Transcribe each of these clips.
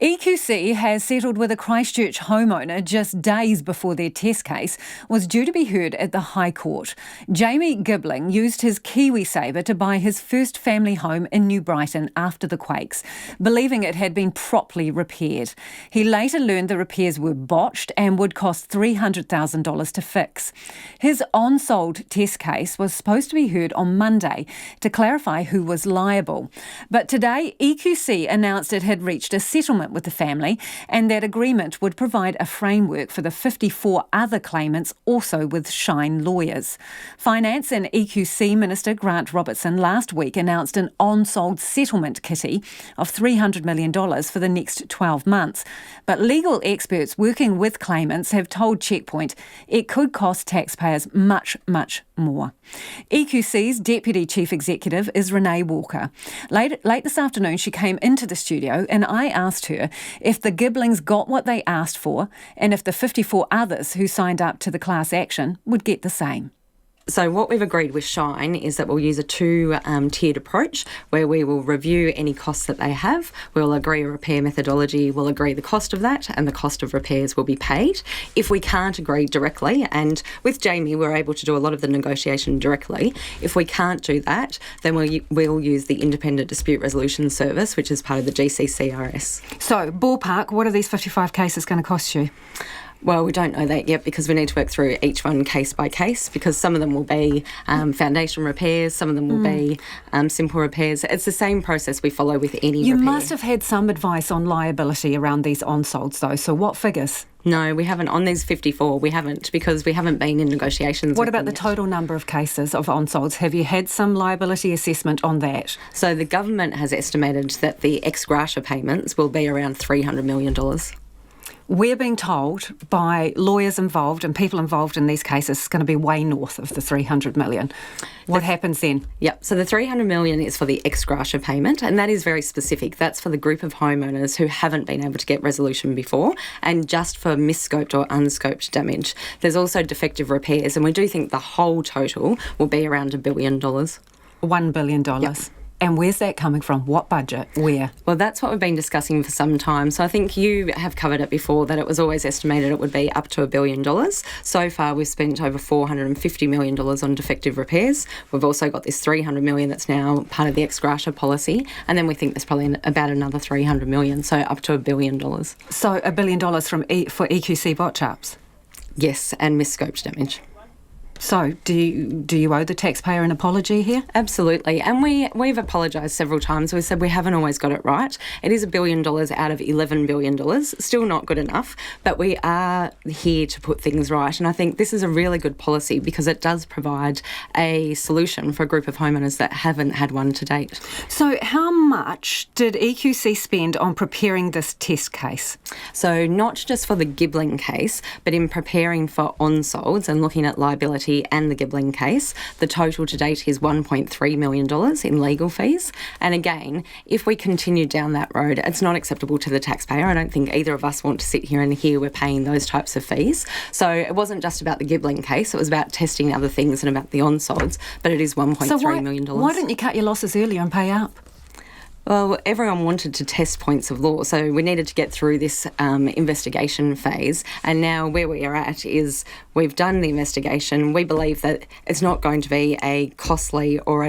EQC has settled with a Christchurch homeowner just days before their test case was due to be heard at the High Court. Jamie Gibling used his KiwiSaver to buy his first family home in New Brighton after the quakes, believing it had been properly repaired. He later learned the repairs were botched and would cost $300,000 to fix. His onsold test case was supposed to be heard on Monday to clarify who was liable. But today, EQC announced it had reached a settlement with the family, and that agreement would provide a framework for the 54 other claimants, also with Shine lawyers. Finance and EQC Minister Grant Robertson last week announced an onsold settlement kitty of $300 million for the next 12 months. But legal experts working with claimants have told Checkpoint it could cost taxpayers much, much more. EQC's Deputy Chief Executive is Renee Walker. Late this afternoon, she came into the studio and I asked her if the Giblings got what they asked for and if the 54 others who signed up to the class action would get the same. So what we've agreed with Shine is that we'll use a two-tiered approach where we will review any costs that they have. We'll agree a repair methodology, we'll agree the cost of that, and the cost of repairs will be paid. If we can't agree directly, and with Jamie we're able to do a lot of the negotiation directly, if we can't do that, then we'll use the Independent Dispute Resolution Service, which is part of the GCCRS. So, ballpark, what are these 55 cases going to cost you? Well, we don't know that yet because we need to work through each one case by case, because some of them will be foundation repairs, some of them will be simple repairs. It's the same process we follow with any repair. You must have had some advice on liability around these onsolds though, so what figures? No, we haven't. On these 54, we haven't, because we haven't been in negotiations. What about the total number of cases of onsolds? Have you had some liability assessment on that? So the government has estimated that the ex gratia payments will be around $300 million. We're being told by lawyers involved and people involved in these cases it's going to be way north of the $300 million. What happens then? Yep, so the $300 million is for the ex gratia payment, and that is very specific. That's for the group of homeowners who haven't been able to get resolution before, and just for misscoped or unscoped damage. There's also defective repairs, and we do think the whole total will be around $1 billion. $1 billion. Yep. And where's that coming from? What budget? Where? Well, that's what we've been discussing for some time. So I think you have covered it before, that it was always estimated it would be up to $1 billion. So far, we've spent over $450 million on defective repairs. We've also got this $300 million that's now part of the ex gratia policy. And then we think there's probably about another $300 million, so up to $1 billion. So $1 billion for EQC botch-ups? Yes, and misscoped damage. So, do you owe the taxpayer an apology here? Absolutely, and we've apologised several times. We said we haven't always got it right. It is $1 billion out of $11 billion, still not good enough, but we are here to put things right, and I think this is a really good policy because it does provide a solution for a group of homeowners that haven't had one to date. So how much did EQC spend on preparing this test case? So not just for the Gibling case, but in preparing for onsolds and looking at liability and the Gibling case, the total to date is $1.3 million in legal fees. And again, if we continue down that road, it's not acceptable to the taxpayer. I don't think either of us want to sit here and hear we're paying those types of fees. So it wasn't just about the Gibling case, it was about testing other things and about the onsolds, but it is $1.3 million. Why don't you cut your losses earlier and pay up? Well, everyone wanted to test points of law, so we needed to get through this investigation phase. And now where we are at is we've done the investigation. We believe that it's not going to be a costly or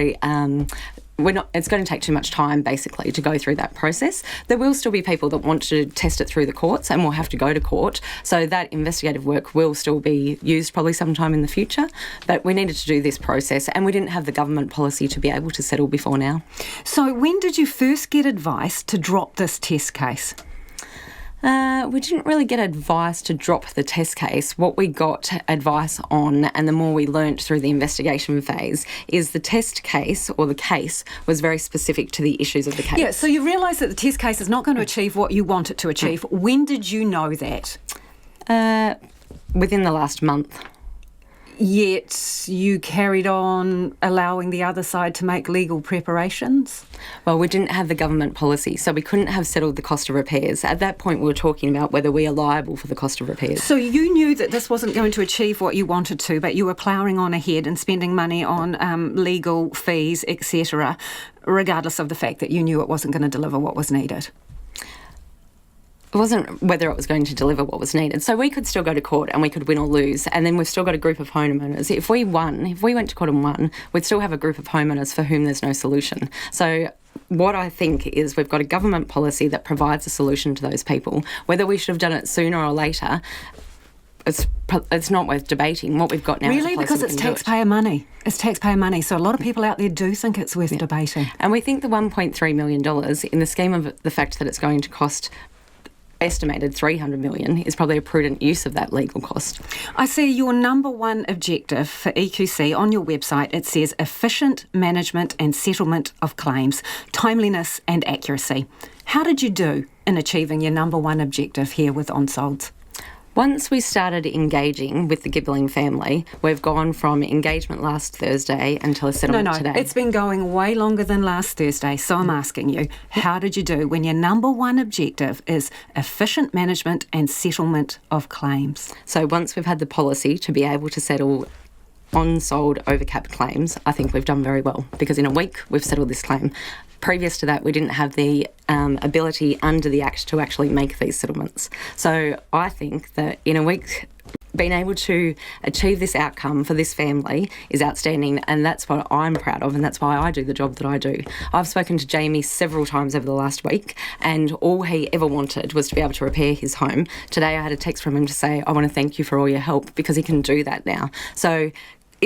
it's going to take too much time, basically, to go through that process. There will still be people that want to test it through the courts and will have to go to court. So that investigative work will still be used probably sometime in the future. But we needed to do this process, and we didn't have the government policy to be able to settle before now. So when did you first get advice to drop this test case? We didn't really get advice to drop the test case. What we got advice on, and the more we learnt through the investigation phase, is the test case, or the case, was very specific to the issues of the case. Yeah, so you realise that the test case is not going to achieve what you want it to achieve. When did you know that? Within the last month. Yet you carried on allowing the other side to make legal preparations? Well, we didn't have the government policy, so we couldn't have settled the cost of repairs. At that point, we were talking about whether we are liable for the cost of repairs. So you knew that this wasn't going to achieve what you wanted to, but you were ploughing on ahead and spending money on legal fees, etc., regardless of the fact that you knew it wasn't going to deliver what was needed? It wasn't whether it was going to deliver what was needed. So we could still go to court and we could win or lose, and then we've still got a group of homeowners. If we went to court and won, we'd still have a group of homeowners for whom there's no solution. So what I think is we've got a government policy that provides a solution to those people. Whether we should have done it sooner or later, it's not worth debating. What we've got now really, is because it's taxpayer money. It's taxpayer money, so a lot of people out there do think it's worth debating. And we think the $1.3 million, in the scheme of the fact that it's going to cost estimated $300 million, is probably a prudent use of that legal cost. I see your number one objective for EQC on your website. It says efficient management and settlement of claims, timeliness and accuracy. How did you do in achieving your number one objective here with onsolds? Once we started engaging with the Gibling family, we've gone from engagement last Thursday until a settlement today. It's been going way longer than last Thursday, so I'm asking you, how did you do when your number one objective is efficient management and settlement of claims? So once we've had the policy to be able to settle onsold overcapped claims, I think we've done very well, because in a week we've settled this claim. Previous to that, we didn't have the ability under the Act to actually make these settlements. So I think that in a week, being able to achieve this outcome for this family is outstanding, and that's what I'm proud of, and that's why I do the job that I do. I've spoken to Jamie several times over the last week, and all he ever wanted was to be able to repair his home. Today I had a text from him to say, I want to thank you for all your help, because he can do that now. So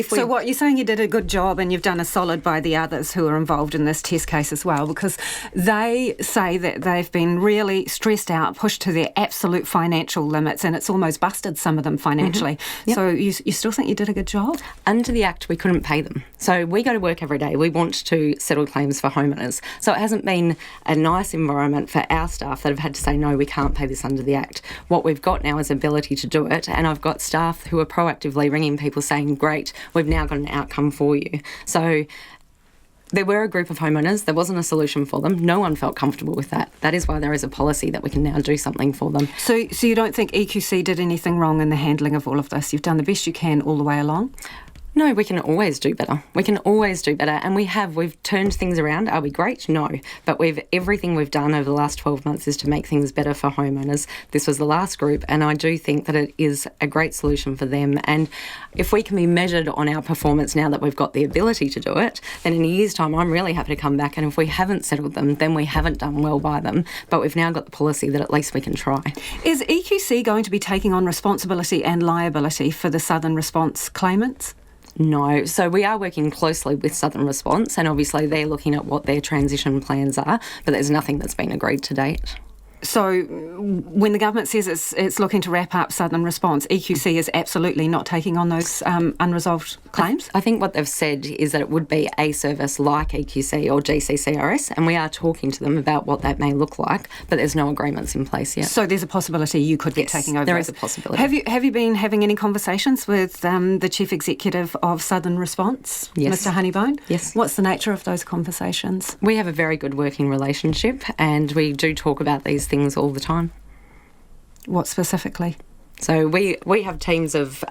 what you're saying, you did a good job and you've done a solid by the others who are involved in this test case as well, because they say that they've been really stressed out, pushed to their absolute financial limits, and it's almost busted some of them financially. Mm-hmm. Yep. So you still think you did a good job? Under the Act, we couldn't pay them. So we go to work every day. We want to settle claims for homeowners. So it hasn't been a nice environment for our staff that have had to say, no, we can't pay this under the Act. What we've got now is ability to do it, and I've got staff who are proactively ringing people saying, great, we've now got an outcome for you. So there were a group of homeowners. There wasn't a solution for them. No one felt comfortable with that. That is why there is a policy that we can now do something for them. So you don't think EQC did anything wrong in the handling of all of this? You've done the best you can all the way along? No, we can always do better. We can always do better, and we've turned things around. Are we great? No, but everything we've done over the last 12 months is to make things better for homeowners. This was the last group, and I do think that it is a great solution for them. And if we can be measured on our performance now that we've got the ability to do it, then in a year's time, I'm really happy to come back. And if we haven't settled them, then we haven't done well by them. But we've now got the policy that at least we can try. Is EQC going to be taking on responsibility and liability for the Southern Response claimants? No. So we are working closely with Southern Response, and obviously they're looking at what their transition plans are, but there's nothing that's been agreed to date. So when the government says it's looking to wrap up Southern Response, EQC is absolutely not taking on those unresolved claims? I think what they've said is that it would be a service like EQC or GCCRS, and we are talking to them about what that may look like, but there's no agreements in place yet. So there's a possibility you could be taking over? There is a possibility. Have you been having any conversations with the Chief Executive of Southern Response, yes. Mr Honeybone? Yes. What's the nature of those conversations? We have a very good working relationship, and we do talk about these things all the time. What specifically? So we have teams of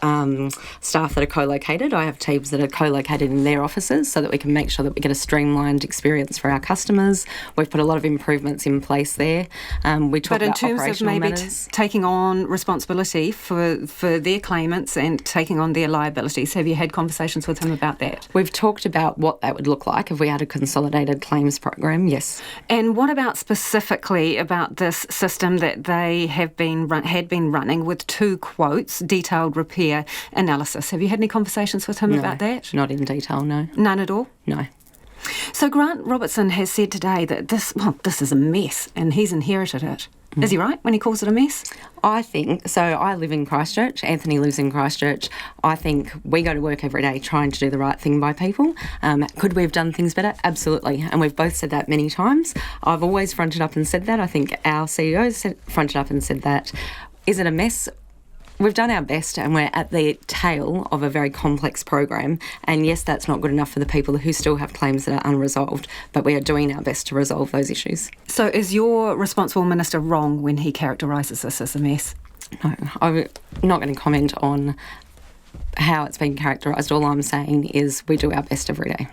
staff that are co-located. I have teams that are co-located in their offices so that we can make sure that we get a streamlined experience for our customers. We've put a lot of improvements in place there. We talk about operational matters. But in terms of maybe taking on responsibility for their claimants and taking on their liabilities, have you had conversations with him about that? We've talked about what that would look like if we had a consolidated claims program, yes. And what about specifically about this system that they had been running with 2 quotes, detailed repair analysis? Have you had any conversations with him about that? Not in detail, no. None at all? No. So Grant Robertson has said today that this is a mess and he's inherited it. Mm. Is he right when he calls it a mess? I think, so I live in Christchurch, Anthony lives in Christchurch. I think we go to work every day trying to do the right thing by people. Could we have done things better? Absolutely. And we've both said that many times. I've always fronted up and said that. I think our CEOs fronted up and said that. Is it a mess? We've done our best, and we're at the tail of a very complex program. And yes, that's not good enough for the people who still have claims that are unresolved, but we are doing our best to resolve those issues. So is your responsible minister wrong when he characterises this as a mess? No, I'm not going to comment on how it's been characterised. All I'm saying is we do our best every day.